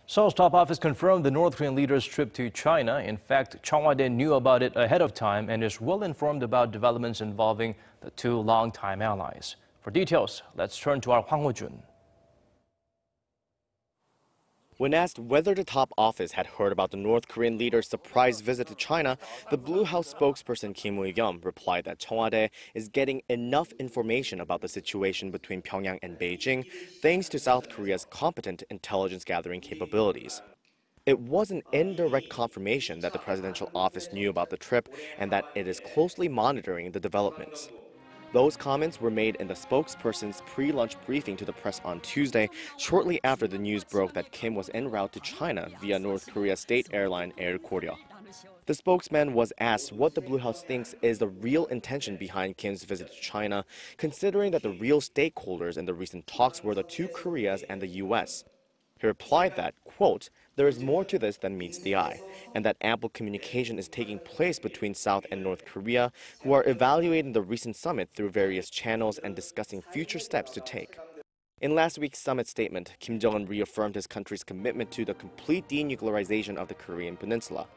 Seoul's top office confirmed the North Korean leader's trip to China. In fact, Cheongwadae knew about it ahead of time and is well informed about developments involving the two longtime allies. For details, let's turn to our Hwang Hojun. When asked whether the top office had heard about the North Korean leader's surprise visit to China, the Blue House spokesperson Kim Eui-kyeom replied that Cheongwadae is getting enough information about the situation between Pyongyang and Beijing thanks to South Korea's competent intelligence gathering capabilities. It was an indirect confirmation that the presidential office knew about the trip and that it is closely monitoring the developments. Those comments were made in the spokesperson's pre-lunch briefing to the press on Tuesday, shortly after the news broke that Kim was en route to China via North Korea's state airline Air Koryo. The spokesman was asked what the Blue House thinks is the real intention behind Kim's visit to China, considering that the real stakeholders in the recent talks were the two Koreas and the U.S. He replied that, quote, "There is more to this than meets the eye, and that ample communication is taking place between South and North Korea, who are evaluating the recent summit through various channels and discussing future steps to take." In last week's summit statement, Kim Jong-un reaffirmed his country's commitment to the complete denuclearization of the Korean peninsula.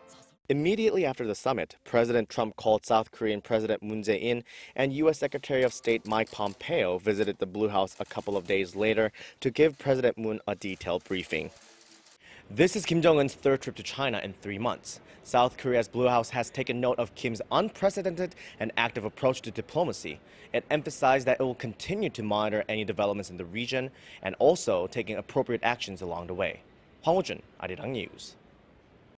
Immediately after the summit, President Trump called South Korean President Moon Jae-in, and U.S. Secretary of State Mike Pompeo visited the Blue House a couple of days later to give President Moon a detailed briefing. This is Kim Jong-un's third trip to China in 3 months. South Korea's Blue House has taken note of Kim's unprecedented and active approach to diplomacy. It emphasized that it will continue to monitor any developments in the region and also taking appropriate actions along the way. Hwang Hojun, Arirang News.